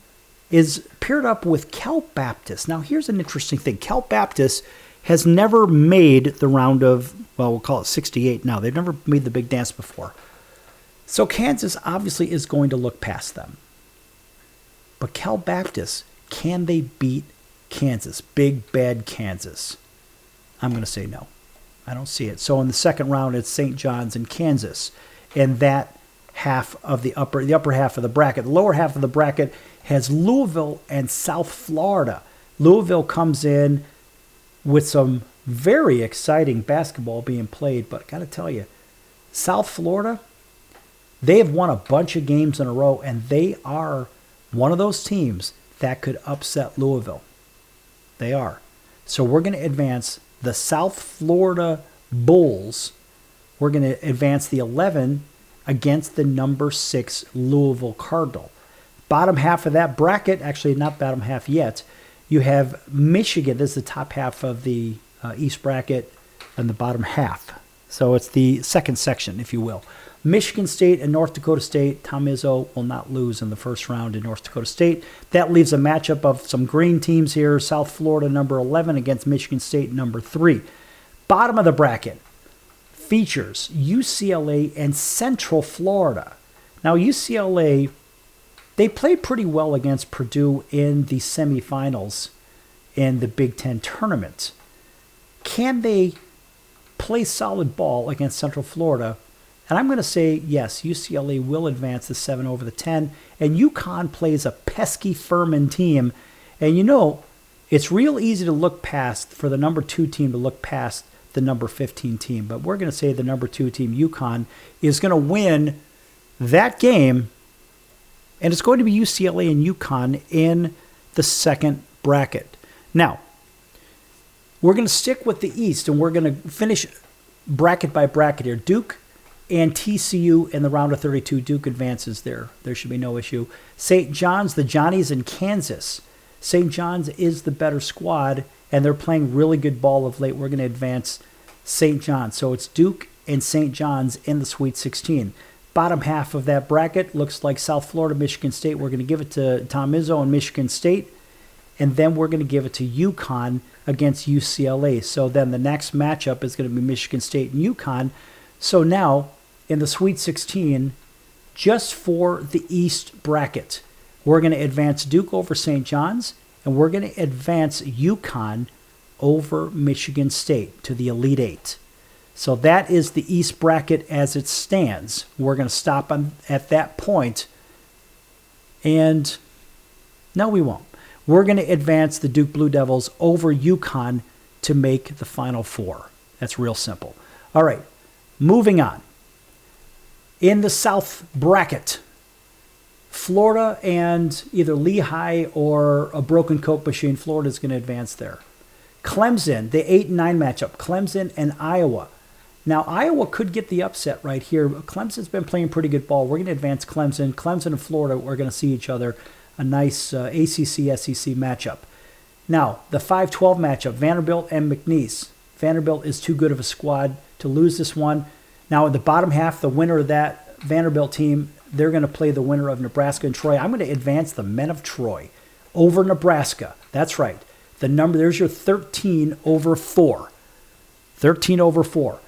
is paired up with Cal Baptist. Now, here's an interesting thing. Cal Baptist has never made the round of, well, we'll call it 68 now. They've never made the big dance before. So Kansas obviously is going to look past them. But Cal Baptist, can they beat Kansas? Big, bad Kansas? I'm going to say no. I don't see it. So in the second round, it's St. John's and Kansas. And that half of the upper half of the bracket. The lower half of the bracket has Louisville and South Florida. Louisville comes in with some very exciting basketball being played. But I got to tell you, South Florida, they have won a bunch of games in a row, and they are one of those teams that could upset Louisville. They are. So we're going to advance the South Florida Bulls. We're going to advance the 11 against the number 6 Louisville Cardinal. Bottom half of that bracket, actually not bottom half yet, you have Michigan. This is the top half of the East bracket and the bottom half. So it's the second section, if you will. Michigan State and North Dakota State. Tom Izzo will not lose in the first round in North Dakota State. That leaves a matchup of some green teams here. South Florida, number 11, against Michigan State, number 3. Bottom of the bracket features UCLA and Central Florida. Now, UCLA, they played pretty well against Purdue in the semifinals in the Big Ten tournament. Can they play solid ball against Central Florida? And I'm going to say, yes, UCLA will advance the 7 over the 10. And UConn plays a pesky Furman team. And you know, it's real easy to look past, for the number 2 team to look past the number 15 team. But we're going to say the number 2 team, UConn, is going to win that game. And it's going to be UCLA and UConn in the second bracket. Now, we're going to stick with the East, and we're going to finish bracket by bracket here. Duke and TCU in the round of 32. Duke advances there. There should be no issue. St. John's, the Johnnies, and Kansas. St. John's is the better squad, and they're playing really good ball of late. We're going to advance St. John's. So it's Duke and St. John's in the Sweet 16. Bottom half of that bracket looks like South Florida, Michigan State. We're going to give it to Tom Izzo and Michigan State. And then we're going to give it to UConn against UCLA. So then the next matchup is going to be Michigan State and UConn. So now, in the Sweet 16, just for the East bracket, We're going to advance Duke over St. John's, and we're going to advance UConn over Michigan State to the Elite Eight. So that is the East bracket as it stands. We're going to stop at that point. And no, we won't. We're going to advance the Duke Blue Devils over UConn to make the Final Four. That's real simple. All right, moving on. In the South bracket, Florida and either Lehigh or a broken Coke machine, Florida is going to advance there. Clemson, the 8 and 9 matchup, Clemson and Iowa. Now, Iowa could get the upset right here. Clemson's been playing pretty good ball. We're going to advance Clemson. Clemson and Florida, we're going to see each other. A nice ACC-SEC matchup. Now, the 5-12 matchup, Vanderbilt and McNeese. Vanderbilt is too good of a squad to lose this one. Now, in the bottom half, the winner of that Vanderbilt team, they're going to play the winner of Nebraska and Troy. I'm going to advance the men of Troy over Nebraska. That's right. The number, there's your 13 over 4. 13 over 4.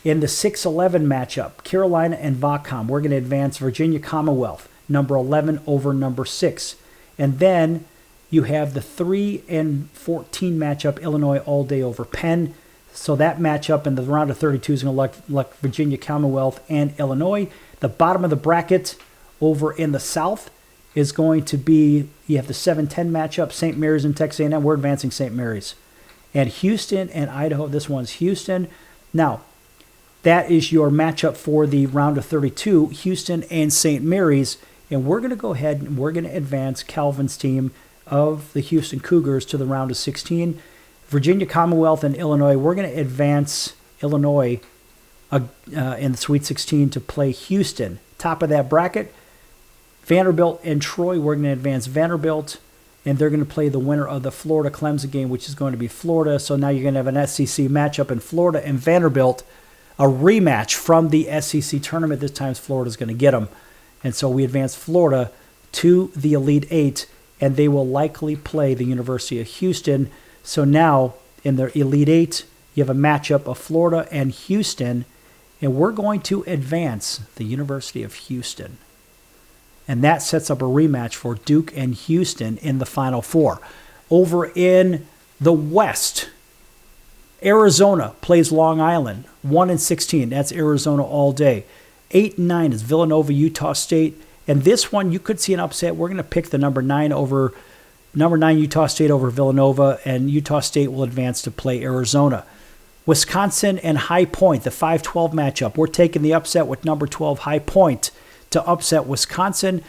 In the 6-11 matchup, Carolina and Vocom, we're going to advance Virginia Commonwealth, number 11 over number 6. And then you have the 3 and 14 matchup, Illinois all day over Penn. So that matchup in the round of 32 is going to elect Virginia Commonwealth and Illinois. The bottom of the bracket over in the South is going to be, you have the 7-10 matchup, St. Mary's and Texas A&M. We're advancing St. Mary's. And Houston and Idaho, this one's Houston. Now, that is your matchup for the round of 32, Houston and St. Mary's. And we're going to go ahead and we're going to advance Calvin's team of the Houston Cougars to the round of 16. Virginia Commonwealth and Illinois, we're going to advance Illinois in the Sweet 16 to play Houston. Top of that bracket, Vanderbilt and Troy, we're going to advance Vanderbilt, and they're going to play the winner of the Florida-Clemson game, which is going to be Florida. So now you're going to have an SEC matchup in Florida and Vanderbilt, a rematch from the SEC tournament. This time Florida's going to get them. And so we advance Florida to the Elite Eight, and they will likely play the University of Houston. So now in the Elite Eight, you have a matchup of Florida and Houston, and we're going to advance the University of Houston. And that sets up a rematch for Duke and Houston in the Final Four. Over in the West, Arizona plays Long Island, 1 and 16. That's Arizona all day. 8 and 9 is Villanova, Utah State. And this one, you could see an upset. We're going to pick the number 9 Utah State over Villanova, and Utah State will advance to play Arizona. Wisconsin and High Point, the 5-12 matchup. We're taking the upset with number 12 High Point to upset Wisconsin,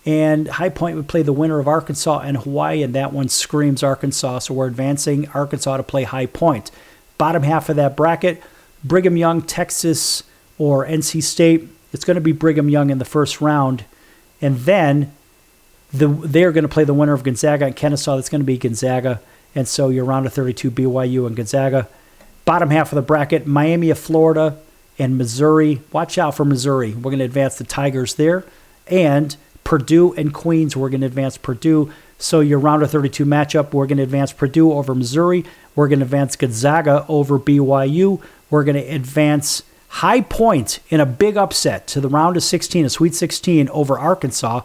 and High Point would play the winner of Arkansas and Hawaii, and that one screams Arkansas, so we're advancing Arkansas to play High Point. Bottom half of that bracket, Brigham Young, Texas, or NC State. It's going to be Brigham Young in the first round, and then they're going to play the winner of Gonzaga and Kennesaw. That's going to be Gonzaga, and so your round of 32, BYU and Gonzaga. Bottom half of the bracket, Miami of Florida and Missouri. Watch out for Missouri. We're going to advance the Tigers there. And Purdue and Queens, we're going to advance Purdue. So your round of 32 matchup, we're going to advance Purdue over Missouri. We're going to advance Gonzaga over BYU. We're going to advance High Point in a big upset to the round of 16, a Sweet 16 over Arkansas.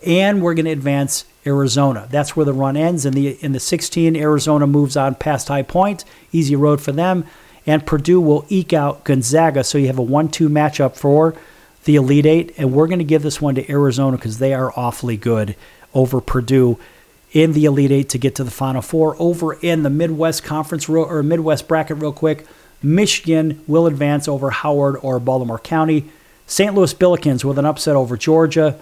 And we're going to advance Arizona. That's where the run ends. In the 16, Arizona moves on past High Point. Easy road for them. And Purdue will eke out Gonzaga. So you have a 1-2 matchup for the Elite Eight. And we're going to give this one to Arizona because they are awfully good over Purdue in the Elite Eight to get to the Final Four. Over in the Midwest Conference or Midwest bracket real quick, Michigan will advance over Howard or Baltimore County. St. Louis Billikens with an upset over Georgia.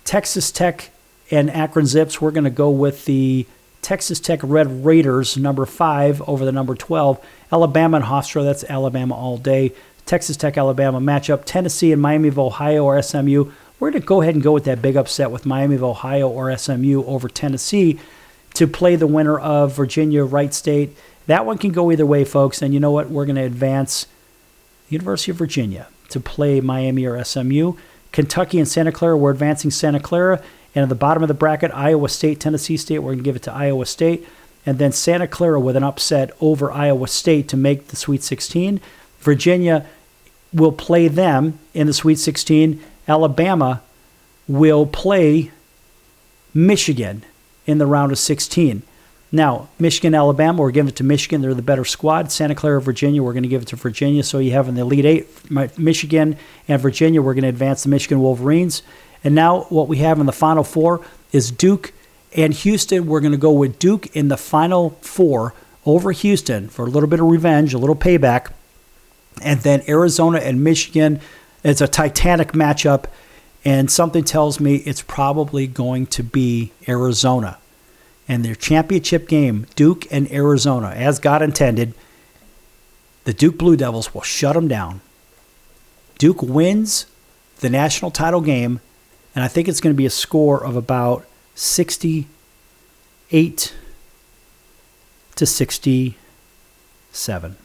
Texas Tech and Akron Zips, we're going to go with the Texas Tech Red Raiders, number 5 over the number 12. Alabama and Hofstra, that's Alabama all day. Texas Tech, Alabama matchup. Tennessee and Miami of Ohio or SMU. We're going to go ahead and go with that big upset with Miami of Ohio or SMU over Tennessee to play the winner of Virginia, Wright State. That one can go either way, folks. And you know what? We're going to advance University of Virginia to play Miami or SMU. Kentucky and Santa Clara, we're advancing Santa Clara. And at the bottom of the bracket, Iowa State, Tennessee State, we're going to give it to Iowa State. And then Santa Clara with an upset over Iowa State to make the Sweet 16. Virginia will play them in the Sweet 16. Alabama will play Michigan in the round of 16. Now, Michigan, Alabama, we're giving it to Michigan. They're the better squad. Santa Clara, Virginia, we're going to give it to Virginia. So you have in the Elite Eight, Michigan and Virginia, we're going to advance the Michigan Wolverines. And now what we have in the Final Four is Duke and Houston. We're going to go with Duke in the Final Four over Houston for a little bit of revenge, a little payback. And then Arizona and Michigan. It's a titanic matchup. And something tells me it's probably going to be Arizona. And their championship game, Duke and Arizona, as God intended, the Duke Blue Devils will shut them down. Duke wins the national title game, and I think it's going to be a score of about 68 to 67.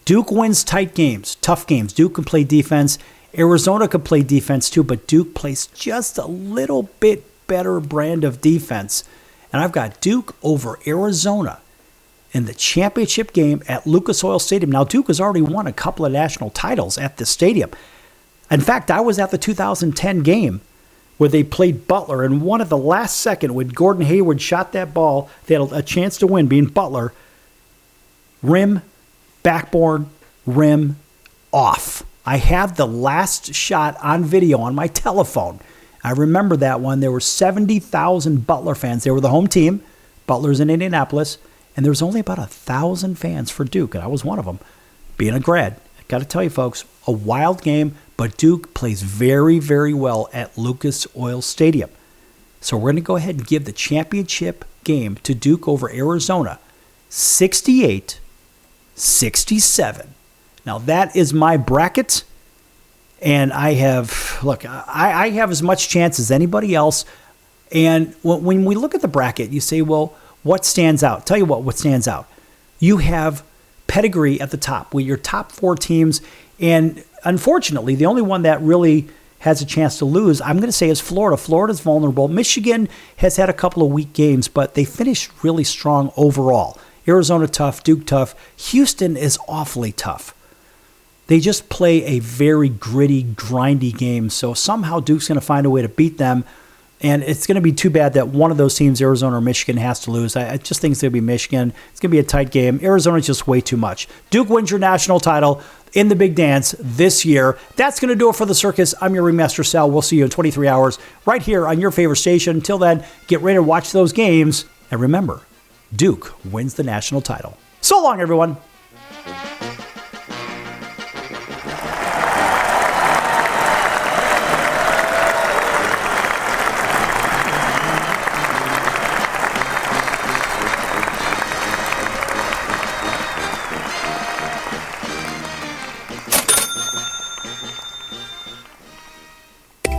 Duke wins tight games, tough games. Duke can play defense. Arizona can play defense too, but Duke plays just a little bit better brand of defense. And I've got Duke over Arizona in the championship game at Lucas Oil Stadium. Now, Duke has already won a couple of national titles at this stadium. In fact, I was at the 2010 game where they played Butler, and one at the last second when Gordon Hayward shot that ball, they had a chance to win, being Butler. Rim, backboard, rim, off. I have the last shot on video on my telephone. I remember that one. There were 70,000 Butler fans. They were the home team. Butler's in Indianapolis. And there was only about 1,000 fans for Duke. And I was one of them, being a grad. I got to tell you, folks, a wild game. But Duke plays very, very well at Lucas Oil Stadium. So we're going to go ahead and give the championship game to Duke over Arizona. 68-67. Now, that is my bracket. And I have, look, I have as much chance as anybody else. And when we look at the bracket, you say, well, what stands out? Tell you what stands out. You have pedigree at the top with your top four teams. And unfortunately, the only one that really has a chance to lose, I'm going to say, is Florida. Florida's vulnerable. Michigan has had a couple of weak games, but they finished really strong overall. Arizona tough, Duke tough. Houston is awfully tough. They just play a very gritty, grindy game. So somehow Duke's going to find a way to beat them. And it's going to be too bad that one of those teams, Arizona or Michigan, has to lose. I just think it's going to be Michigan. It's going to be a tight game. Arizona's just way too much. Duke wins your national title in the big dance this year. That's going to do it for the circus. I'm your ringmaster, Sal. We'll see you in 23 hours right here on your favorite station. Until then, get ready to watch those games. And remember, Duke wins the national title. So long, everyone.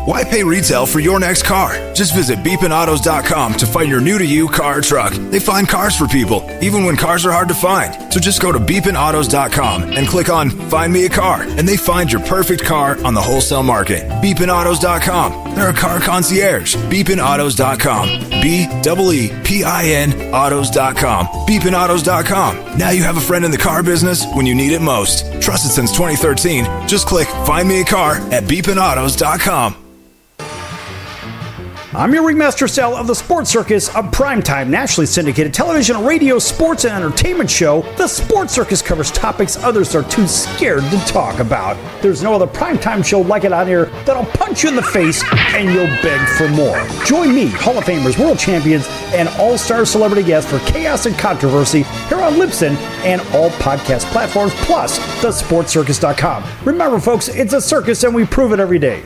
Why pay retail for your next car? Just visit beepinautos.com to find your new-to-you car or truck. They find cars for people, even when cars are hard to find. So just go to beepinautos.com and click on Find Me a Car, and they find your perfect car on the wholesale market. Beepinautos.com. They're a car concierge. Beepinautos.com. BEEPIN autos.com. Beepinautos.com. Now you have a friend in the car business when you need it most. Trusted since 2013. Just click Find Me a Car at beepinautos.com. I'm your ringmaster, Sal, of the Sports Circus, a primetime, nationally syndicated television, radio, sports, and entertainment show. The Sports Circus covers topics others are too scared to talk about. There's no other primetime show like it out here that'll punch you in the face and you'll beg for more. Join me, Hall of Famers, world champions, and all-star celebrity guests for chaos and controversy here on Libsyn and all podcast platforms, plus thesportscircus.com. Remember, folks, it's a circus and we prove it every day.